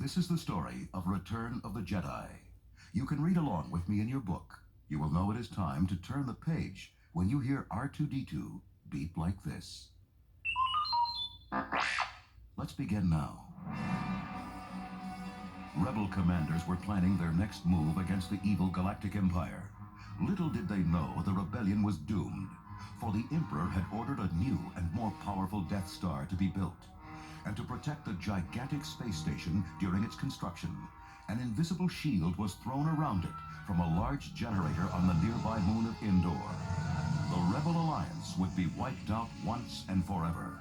This is the story of Return of the Jedi. You can read along with me in your book. You will know it is time to turn the page when you hear R2-D2 beep like this. Let's begin now. Rebel commanders were planning their next move against the evil Galactic Empire. Little did they know the rebellion was doomed, for the Emperor had ordered a new and more powerful Death Star to be built. And to protect the gigantic space station during its construction, an invisible shield was thrown around it from a large generator on the nearby moon of Endor. The Rebel Alliance would be wiped out once and forever.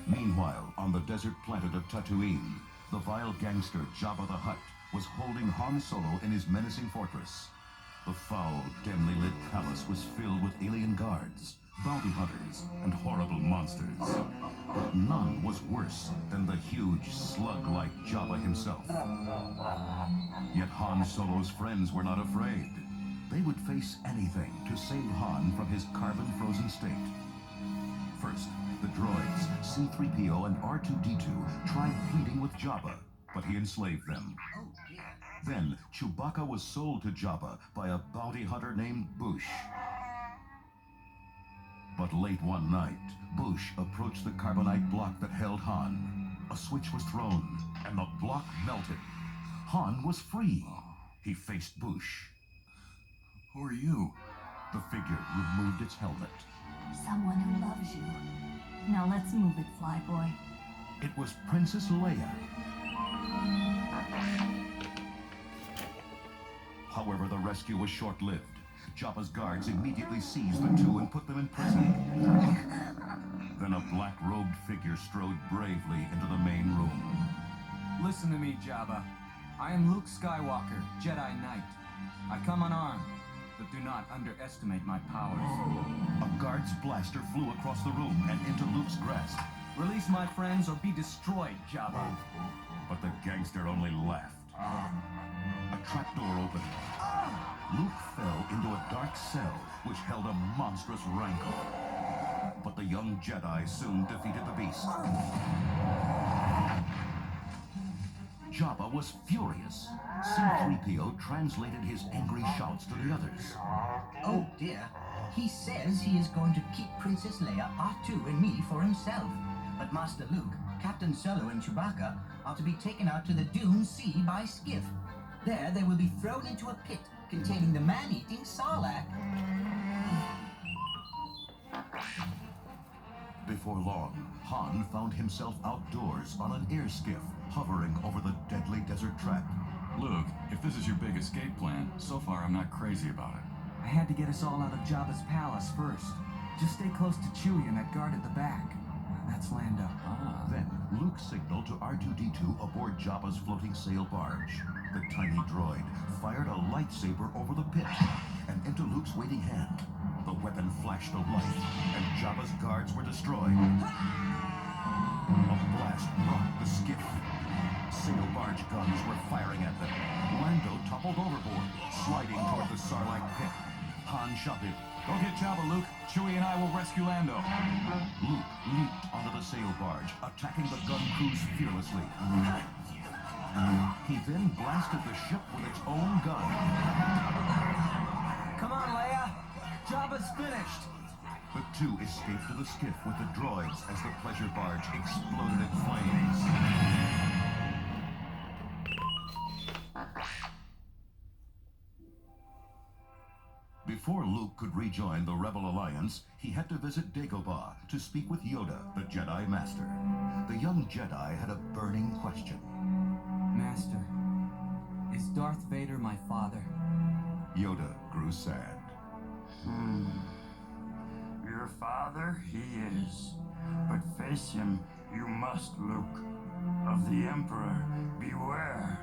Meanwhile, on the desert planet of Tatooine, the vile gangster Jabba the Hutt was holding Han Solo in his menacing fortress. The foul, dimly lit palace was filled with alien guards, bounty hunters, and horrible monsters. But none was worse than the huge, slug-like Jabba himself. Yet Han Solo's friends were not afraid. They would face anything to save Han from his carbon-frozen state. First, the droids, C-3PO and R2-D2 tried pleading with Jabba, but he enslaved them. Then, Chewbacca was sold to Jabba by a bounty hunter named Boushh. But late one night, Boushh approached the carbonite block that held Han. A switch was thrown, and the block melted. Han was free. He faced Boushh. Who are you? The figure removed its helmet. Someone who loves you. Now let's move it, Flyboy. It was Princess Leia. However, the rescue was short-lived. Jabba's guards immediately seized the two and put them in prison. Then a black-robed figure strode bravely into the main room. Listen to me, Jabba. I am Luke Skywalker, Jedi Knight. I come unarmed, but do not underestimate my powers. A guard's blaster flew across the room and into Luke's grasp. Release my friends or be destroyed, Jabba. But the gangster only laughed. A trapdoor opened. Luke fell into a dark cell which held a monstrous rancor. But the young Jedi soon defeated the beast. Jabba was furious. C-3PO translated his angry shouts to the others. Oh dear, he says he is going to keep Princess Leia, R2 and me for himself. But Master Luke, Captain Solo and Chewbacca are to be taken out to the Dune Sea by skiff. There they will be thrown into a pit containing the man-eating Sarlacc. Before long, Han found himself outdoors on an air skiff, hovering over the deadly desert trap. Luke, if this is your big escape plan, so far I'm not crazy about it. I had to get us all out of Jabba's palace first. Just stay close to Chewie and that guard at the back. That's Lando. Then, Luke signaled to R2-D2 aboard Jabba's floating sail barge. The tiny droid fired a lightsaber over the pit and into Luke's waiting hand. The weapon flashed a light, and Jabba's guards were destroyed. A blast rocked the skiff. Sail barge guns were firing at them. Lando toppled overboard, sliding toward the Sarlacc pit. Han shouted, Go get Jabba, Luke. Chewie and I will rescue Lando. Luke leaped onto the sail barge, attacking the gun crews fearlessly. He then blasted the ship with its own gun. Come on, Leia. Jabba's finished. The two escaped to the skiff with the droids as the pleasure barge exploded in flames. Before Luke could rejoin the Rebel Alliance, he had to visit Dagobah to speak with Yoda, the Jedi Master. The young Jedi had a burning question. Master, is Darth Vader my father? Yoda grew sad. Your father, he is. But face him, you must, Luke. Of the Emperor, beware.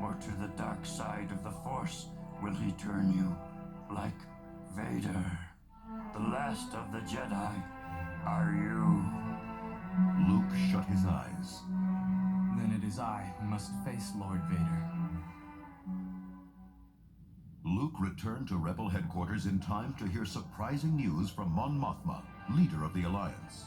Or to the dark side of the Force will he turn you, like Vader. The last of the Jedi are you. Luke shut his eyes. Then it is I who must face Lord Vader. Luke returned to Rebel headquarters in time to hear surprising news from Mon Mothma, leader of the Alliance.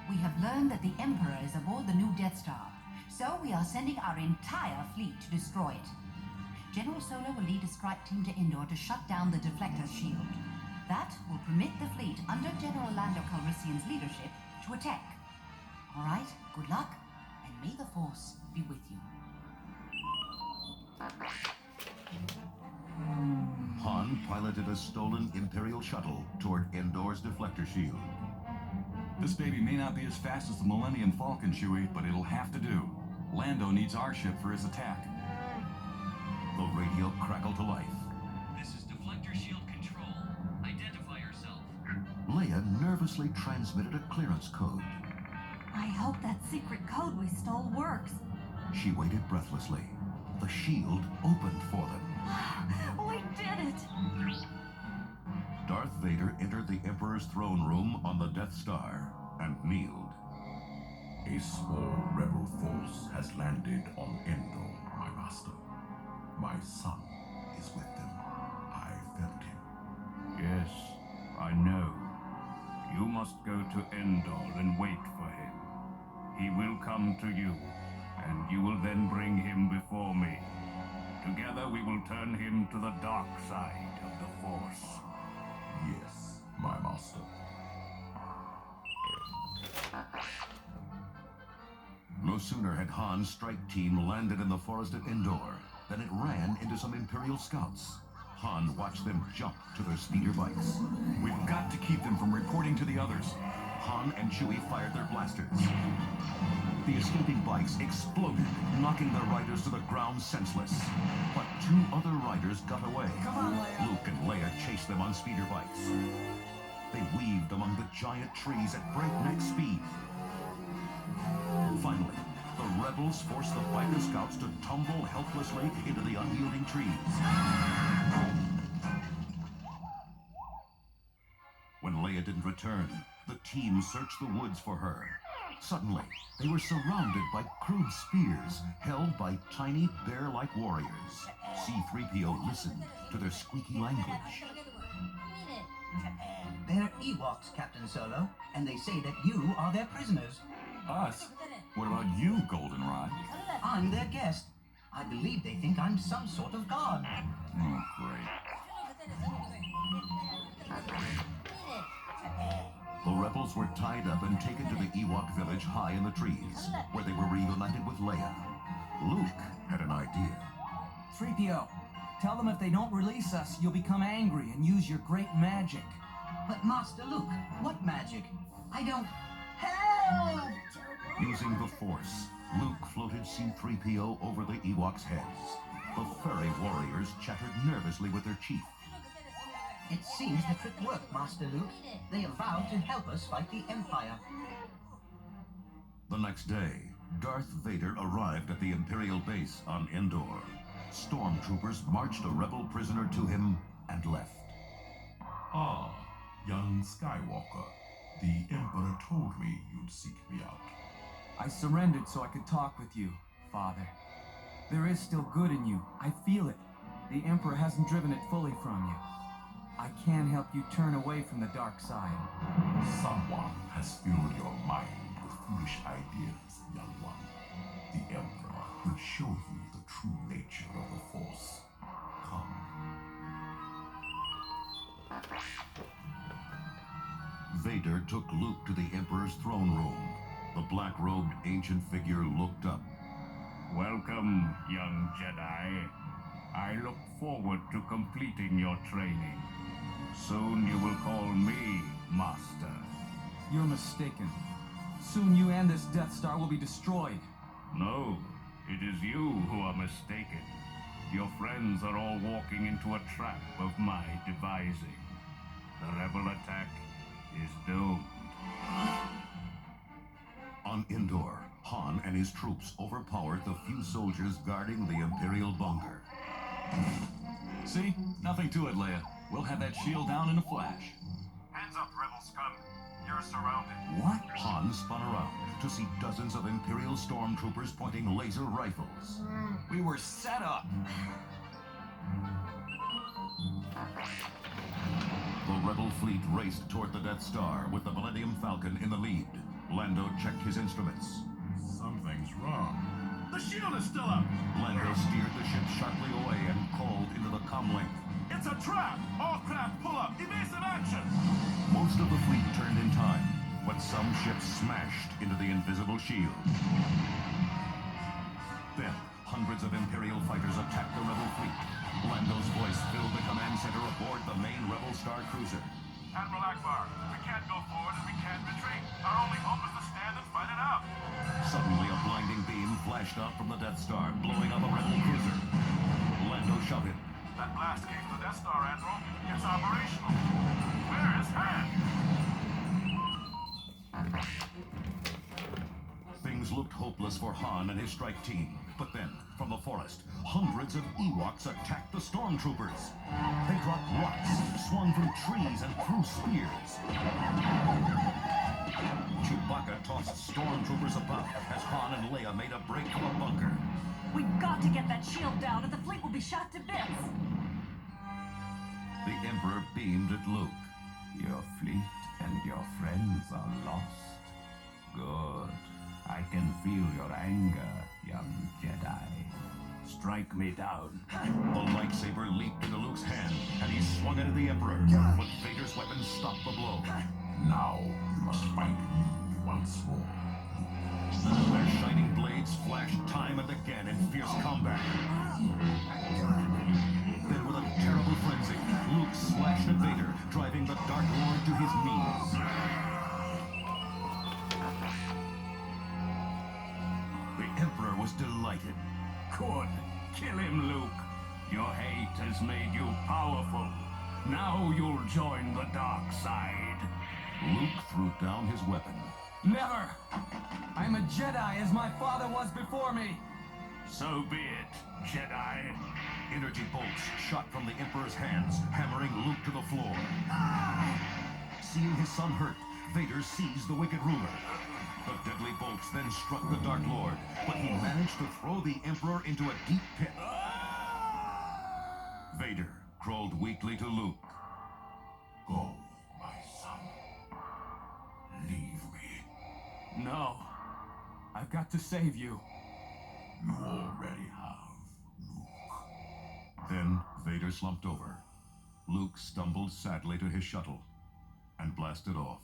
We have learned that the Emperor is aboard the new Death Star, so we are sending our entire fleet to destroy it. General Solo will lead a strike team to Endor to shut down the deflector shield. That will permit the fleet, under General Lando Calrissian's leadership, to attack. All right, good luck, and may the Force be with you. Han piloted a stolen Imperial shuttle toward Endor's deflector shield. This baby may not be as fast as the Millennium Falcon, Chewie, but it'll have to do. Lando needs our ship for his attack. The radio crackled to life. This is deflector shield control. Identify yourself. Leia nervously transmitted a clearance code. I hope that secret code we stole works. She waited breathlessly. The shield opened for them. We did it! Darth Vader entered the Emperor's throne room on the Death Star and kneeled. A small rebel force has landed on Endor, my master. My son is with them. I felt him. Yes, I know. You must go to Endor and wait for him. He will come to you, and you will then bring him before me. Together we will turn him to the dark side of the Force. Yes, my master. No sooner had Han's strike team landed in the forest of Endor than it ran into some Imperial scouts. Han watched them jump to their speeder bikes. We've got to keep them from reporting to the others. Han and Chewie fired their blasters. The escaping bikes exploded, knocking their riders to the ground senseless. But two other riders got away. Come on, Leia. Luke and Leia chased them on speeder bikes. They weaved among the giant trees at breakneck speed. Finally, the rebels forced the biker scouts to tumble helplessly into the unyielding trees. When Leia didn't return, the team searched the woods for her. Suddenly, they were surrounded by crude spears held by tiny bear-like warriors. C-3PO listened to their squeaky language. They're Ewoks, Captain Solo, and they say that you are their prisoners. Us? What about you, Goldenrod? I'm their guest. I believe they think I'm some sort of god. Oh, great. The rebels were tied up and taken to the Ewok village high in the trees, where they were reunited with Leia. Luke had an idea. 3PO, tell them if they don't release us, you'll become angry and use your great magic. But Master Luke, what magic? I don't... Help! Using the Force, Luke floated C-3PO over the Ewoks' heads. The furry warriors chattered nervously with their chief. It seems the trick worked, Master Luke. They have vowed to help us fight the Empire. The next day, Darth Vader arrived at the Imperial base on Endor. Stormtroopers marched a rebel prisoner to him and left. Ah, young Skywalker. The Emperor told me you'd seek me out. I surrendered so I could talk with you, Father. There is still good in you. I feel it. The Emperor hasn't driven it fully from you. I can help you turn away from the dark side. Someone has filled your mind with foolish ideas, young one. The Emperor will show you the true nature of the Force. Come. Vader took Luke to the Emperor's throne room. The black-robed ancient figure looked up. Welcome, young Jedi. I look forward to completing your training. Soon you will call me Master. You're mistaken. Soon you and this Death Star will be destroyed. No, it is you who are mistaken. Your friends are all walking into a trap of my devising. The rebel attack is doomed. On Endor, Han and his troops overpowered the few soldiers guarding the Imperial bunker. See? Nothing to it, Leia. We'll have that shield down in a flash. Hands up, rebel scum. You're surrounded. What? Han spun around to see dozens of Imperial stormtroopers pointing laser rifles. We were set up. The rebel fleet raced toward the Death Star with the Millennium Falcon in the lead. Lando checked his instruments. Something's wrong. The shield is still up! Lando steered the ship sharply away and called into the comlink. It's a trap! All craft pull up! Evasive action! Most of the fleet turned in time, but some ships smashed into the invisible shield. Then, hundreds of Imperial fighters attacked the rebel fleet. Lando's voice filled the command center aboard the main rebel star cruiser. Admiral Akbar, we can't go forward and we can't retreat. Our only hope is to stand and fight it out. Suddenly, a blinding beam flashed out from the Death Star, blowing up a rebel cruiser. Lando shouted. That blast came to the Death Star, Admiral. It's operational. Where is Han? Things looked hopeless for Han and his strike team. But then, from the forest, hundreds of Ewoks attacked the stormtroopers. They dropped rocks, swung from trees, and threw spears. Chewbacca tossed stormtroopers about as Han and Leia made a break for a bunker. We've got to get that shield down, or the fleet will be shot to bits. The Emperor beamed at Luke. Your fleet and your friends are lost. Good. I can feel your anger, young Jedi. Strike me down. The lightsaber leaped into Luke's hand, and he swung it at the Emperor. But Vader's weapon stopped the blow. Now you must fight me once more. Their shining blades flashed time and again in fierce combat. Then with a terrible frenzy, Luke slashed at Vader, driving the Dark Lord to his knees. The Emperor was delighted. Good. Kill him, Luke. Your hate has made you powerful. Now you'll join the dark side. Luke threw down his weapon. Never! I'm a Jedi as my father was before me. So be it, Jedi. Energy bolts shot from the Emperor's hands, hammering Luke to the floor. Seeing his son hurt, Vader seized the wicked ruler. The deadly bolts then struck the Dark Lord, but he managed to throw the Emperor into a deep pit. Vader crawled weakly to Luke. Go, my son. Leave me. No. I've got to save you. You already have, Luke. Then Vader slumped over. Luke stumbled sadly to his shuttle and blasted off.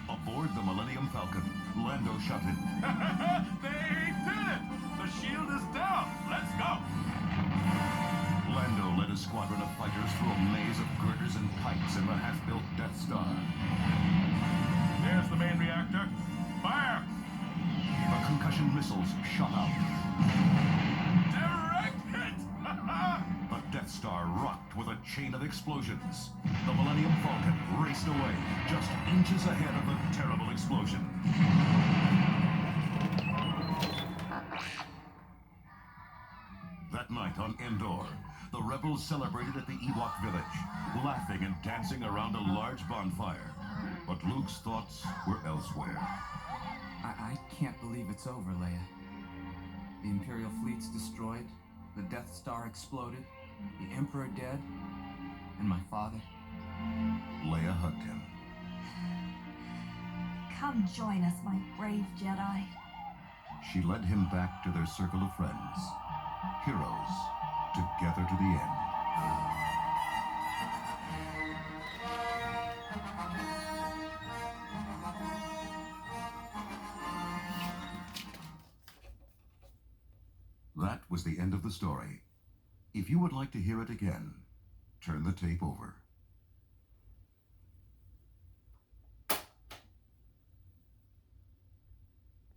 Aboard the Millennium Falcon, Lando shouted, They did it! The shield is down! Let's go! Lando led a squadron of fighters through a maze of girders and pipes in the half-built Death Star. There's the main reactor. Fire! The concussion missiles shot out. Direct hit! The Death Star rocked with a chain of explosions. The Millennium Falcon raced away, just inches ahead of the terrible explosion. That night on Endor, the rebels celebrated at the Ewok village, laughing and dancing around a large bonfire. But Luke's thoughts were elsewhere. I can't believe it's over, Leia. The Imperial fleet's destroyed, the Death Star exploded, the Emperor dead, and my father. Leia hugged him. Come join us, my brave Jedi. She led him back to their circle of friends. Heroes, together to the end. That was the end of the story. If you would like to hear it again, turn the tape over.